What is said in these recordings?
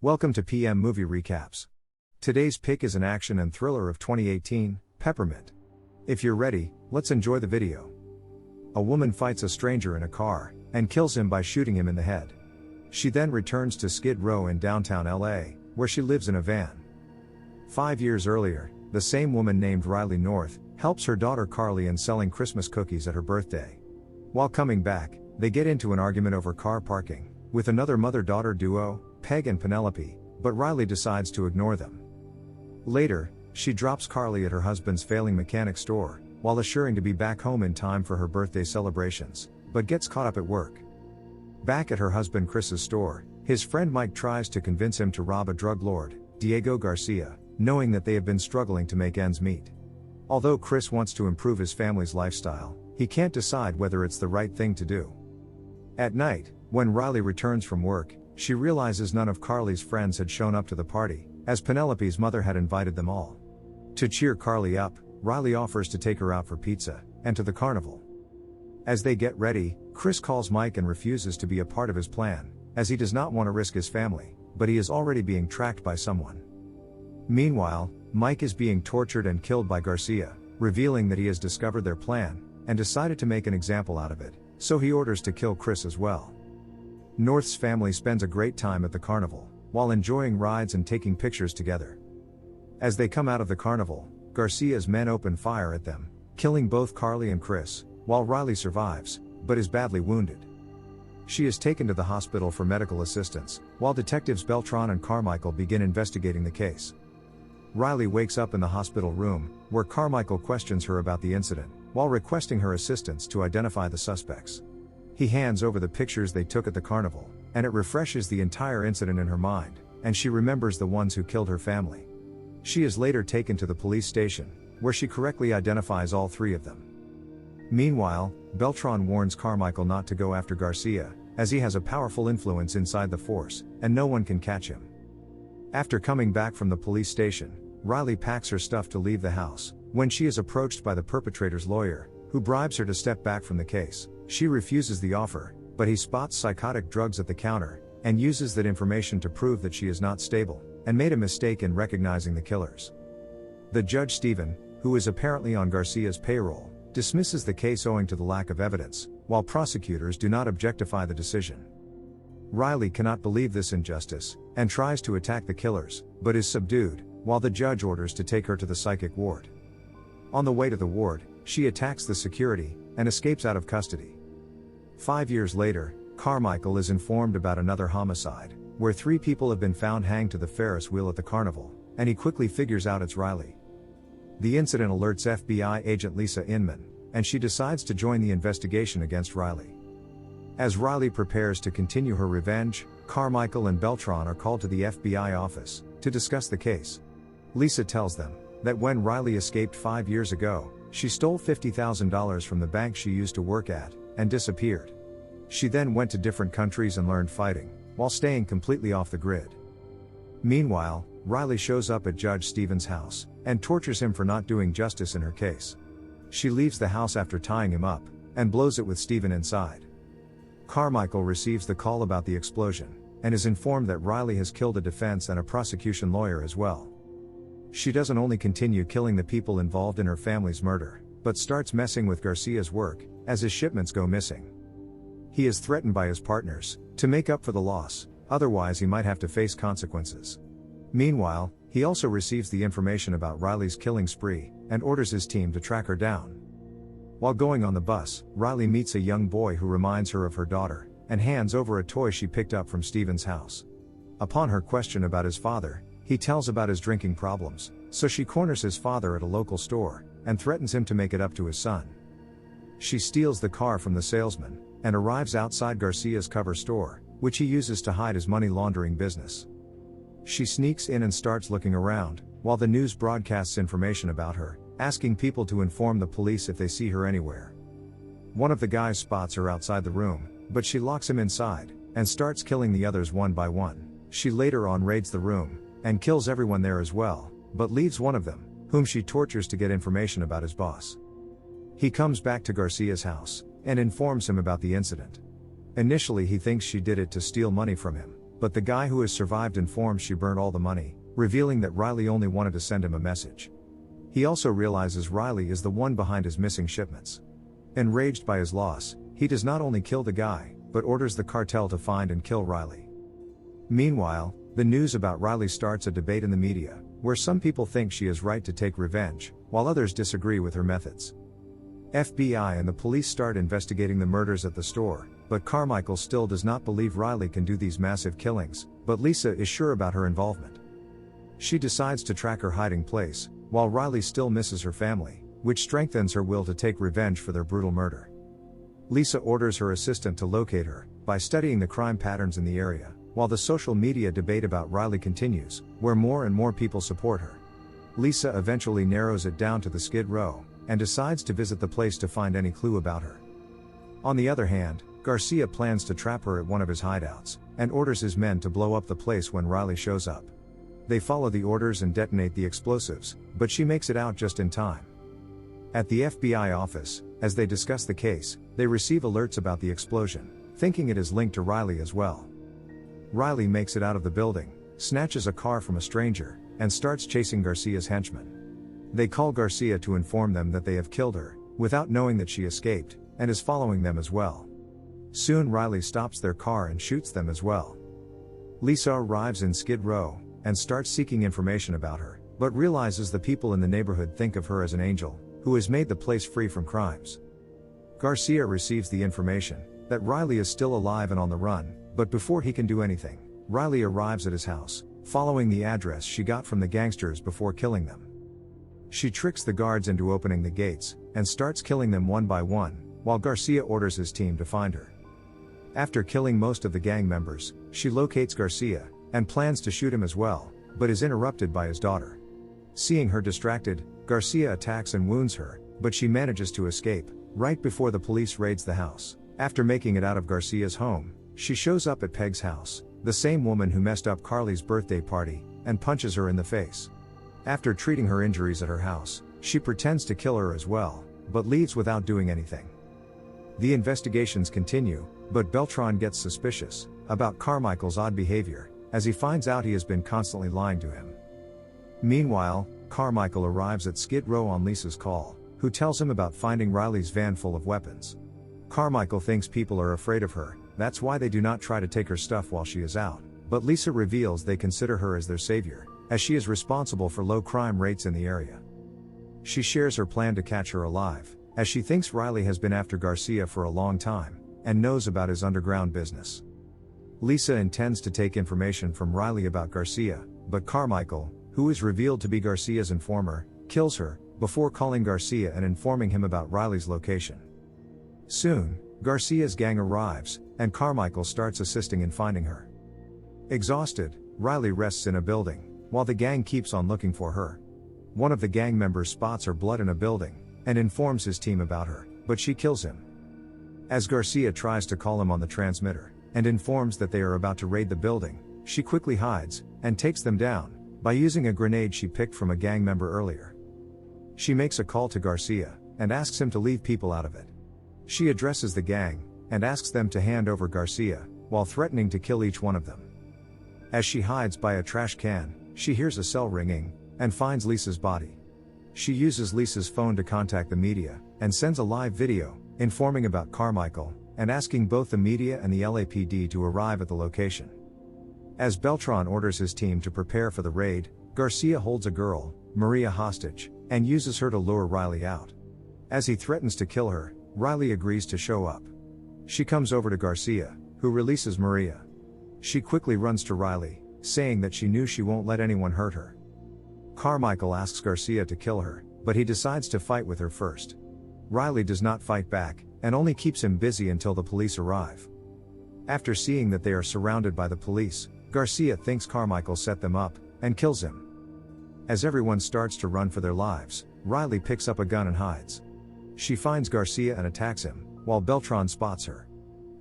Welcome to PM Movie Recaps. Today's pick is an action and thriller of 2018, Peppermint. If you're ready, let's enjoy the video. A woman fights a stranger in a car, and kills him by shooting him in the head. She then returns to Skid Row in downtown LA, where she lives in a van. 5 years earlier, the same woman named Riley North helps her daughter Carly in selling Christmas cookies at her birthday. While coming back, they get into an argument over car parking with another mother-daughter duo, Peg and Penelope, but Riley decides to ignore them. Later, she drops Carly at her husband's failing mechanic store, while assuring to be back home in time for her birthday celebrations, but gets caught up at work. Back at her husband Chris's store, his friend Mike tries to convince him to rob a drug lord, Diego Garcia, knowing that they have been struggling to make ends meet. Although Chris wants to improve his family's lifestyle, he can't decide whether it's the right thing to do. At night, when Riley returns from work, she realizes none of Carly's friends had shown up to the party, as Penelope's mother had invited them all. To cheer Carly up, Riley offers to take her out for pizza, and to the carnival. As they get ready, Chris calls Mike and refuses to be a part of his plan, as he does not want to risk his family, but he is already being tracked by someone. Meanwhile, Mike is being tortured and killed by Garcia, revealing that he has discovered their plan, and decided to make an example out of it, so he orders to kill Chris as well. North's family spends a great time at the carnival, while enjoying rides and taking pictures together. As they come out of the carnival, Garcia's men open fire at them, killing both Carly and Chris, while Riley survives, but is badly wounded. She is taken to the hospital for medical assistance, while detectives Beltran and Carmichael begin investigating the case. Riley wakes up in the hospital room, where Carmichael questions her about the incident, while requesting her assistance to identify the suspects. He hands over the pictures they took at the carnival, and it refreshes the entire incident in her mind, and she remembers the ones who killed her family. She is later taken to the police station, where she correctly identifies all three of them. Meanwhile, Beltran warns Carmichael not to go after Garcia, as he has a powerful influence inside the force, and no one can catch him. After coming back from the police station, Riley packs her stuff to leave the house, when she is approached by the perpetrator's lawyer, who bribes her to step back from the case. She refuses the offer, but he spots psychotic drugs at the counter, and uses that information to prove that she is not stable, and made a mistake in recognizing the killers. The judge Stephen, who is apparently on Garcia's payroll, dismisses the case owing to the lack of evidence, while prosecutors do not objectify the decision. Riley cannot believe this injustice, and tries to attack the killers, but is subdued, while the judge orders to take her to the psychic ward. On the way to the ward, she attacks the security, and escapes out of custody. 5 years later, Carmichael is informed about another homicide, where 3 people have been found hanged to the Ferris wheel at the carnival, and he quickly figures out it's Riley. The incident alerts FBI agent Lisa Inman, and she decides to join the investigation against Riley. As Riley prepares to continue her revenge, Carmichael and Beltran are called to the FBI office to discuss the case. Lisa tells them that when Riley escaped 5 years ago, she stole $50,000 from the bank she used to work at, and disappeared. She then went to different countries and learned fighting, while staying completely off the grid. Meanwhile, Riley shows up at Judge Stephen's house, and tortures him for not doing justice in her case. She leaves the house after tying him up, and blows it with Stephen inside. Carmichael receives the call about the explosion, and is informed that Riley has killed a defense and a prosecution lawyer as well. She doesn't only continue killing the people involved in her family's murder, but starts messing with Garcia's work, as his shipments go missing. He is threatened by his partners to make up for the loss, otherwise he might have to face consequences. Meanwhile, he also receives the information about Riley's killing spree, and orders his team to track her down. While going on the bus, Riley meets a young boy who reminds her of her daughter, and hands over a toy she picked up from Stephen's house. Upon her question about his father, he tells about his drinking problems, so she corners his father at a local store, and threatens him to make it up to his son. She steals the car from the salesman, and arrives outside Garcia's cover store, which he uses to hide his money laundering business. She sneaks in and starts looking around, while the news broadcasts information about her, asking people to inform the police if they see her anywhere. One of the guys spots her outside the room, but she locks him inside, and starts killing the others one by one. She later on raids the room, and kills everyone there as well, but leaves one of them, whom she tortures to get information about his boss. He comes back to Garcia's house, and informs him about the incident. Initially he thinks she did it to steal money from him, but the guy who has survived informs she burnt all the money, revealing that Riley only wanted to send him a message. He also realizes Riley is the one behind his missing shipments. Enraged by his loss, he does not only kill the guy, but orders the cartel to find and kill Riley. Meanwhile, the news about Riley starts a debate in the media, where some people think she is right to take revenge, while others disagree with her methods. FBI and the police start investigating the murders at the store, but Carmichael still does not believe Riley can do these massive killings, but Lisa is sure about her involvement. She decides to track her hiding place, while Riley still misses her family, which strengthens her will to take revenge for their brutal murder. Lisa orders her assistant to locate her, by studying the crime patterns in the area, while the social media debate about Riley continues, where more and more people support her. Lisa eventually narrows it down to the Skid Row, and decides to visit the place to find any clue about her. On the other hand, Garcia plans to trap her at one of his hideouts, and orders his men to blow up the place when Riley shows up. They follow the orders and detonate the explosives, but she makes it out just in time. At the FBI office, as they discuss the case, they receive alerts about the explosion, thinking it is linked to Riley as well. Riley makes it out of the building, snatches a car from a stranger, and starts chasing Garcia's henchmen. They call Garcia to inform them that they have killed her, without knowing that she escaped, and is following them as well. Soon Riley stops their car and shoots them as well. Lisa arrives in Skid Row, and starts seeking information about her, but realizes the people in the neighborhood think of her as an angel, who has made the place free from crimes. Garcia receives the information that Riley is still alive and on the run, but before he can do anything, Riley arrives at his house, following the address she got from the gangsters before killing them. She tricks the guards into opening the gates, and starts killing them one by one, while Garcia orders his team to find her. After killing most of the gang members, she locates Garcia, and plans to shoot him as well, but is interrupted by his daughter. Seeing her distracted, Garcia attacks and wounds her, but she manages to escape, right before the police raids the house. After making it out of Garcia's home, she shows up at Peg's house, the same woman who messed up Carly's birthday party, and punches her in the face. After treating her injuries at her house, she pretends to kill her as well, but leaves without doing anything. The investigations continue, but Beltran gets suspicious about Carmichael's odd behavior, as he finds out he has been constantly lying to him. Meanwhile, Carmichael arrives at Skid Row on Lisa's call, who tells him about finding Riley's van full of weapons. Carmichael thinks people are afraid of her, that's why they do not try to take her stuff while she is out, but Lisa reveals they consider her as their savior, as she is responsible for low crime rates in the area. She shares her plan to catch her alive, as she thinks Riley has been after Garcia for a long time, and knows about his underground business. Lisa intends to take information from Riley about Garcia, but Carmichael, who is revealed to be Garcia's informer, kills her, before calling Garcia and informing him about Riley's location. Soon, Garcia's gang arrives, and Carmichael starts assisting in finding her. Exhausted, Riley rests in a building, while the gang keeps on looking for her. One of the gang members spots her blood in a building, and informs his team about her, but she kills him. As Garcia tries to call him on the transmitter, and informs that they are about to raid the building, she quickly hides, and takes them down, by using a grenade she picked from a gang member earlier. She makes a call to Garcia, and asks him to leave people out of it. She addresses the gang, and asks them to hand over Garcia, while threatening to kill each one of them. As she hides by a trash can, she hears a cell ringing, and finds Lisa's body. She uses Lisa's phone to contact the media, and sends a live video, informing about Carmichael, and asking both the media and the LAPD to arrive at the location. As Beltran orders his team to prepare for the raid, Garcia holds a girl, Maria, hostage, and uses her to lure Riley out. As he threatens to kill her, Riley agrees to show up. She comes over to Garcia, who releases Maria. She quickly runs to Riley, saying that she knew she won't let anyone hurt her. Carmichael asks Garcia to kill her, but he decides to fight with her first. Riley does not fight back, and only keeps him busy until the police arrive. After seeing that they are surrounded by the police, Garcia thinks Carmichael set them up, and kills him. As everyone starts to run for their lives, Riley picks up a gun and hides. She finds Garcia and attacks him, while Beltran spots her.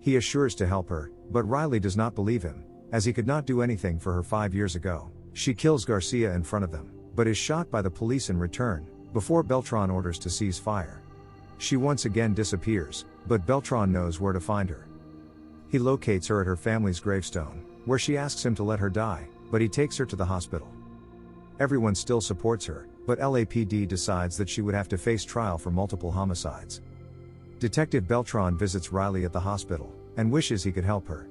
He assures to help her, but Riley does not believe him, as he could not do anything for her 5 years ago. She kills Garcia in front of them, but is shot by the police in return, before Beltran orders to cease fire. She once again disappears, but Beltran knows where to find her. He locates her at her family's gravestone, where she asks him to let her die, but he takes her to the hospital. Everyone still supports her, but LAPD decides that she would have to face trial for multiple homicides. Detective Beltran visits Riley at the hospital, and wishes he could help her.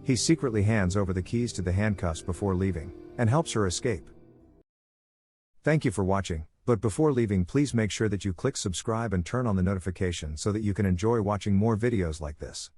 He secretly hands over the keys to the handcuffs before leaving, and helps her escape. Thank you for watching, but before leaving please make sure that you click subscribe and turn on the notification so that you can enjoy watching more videos like this.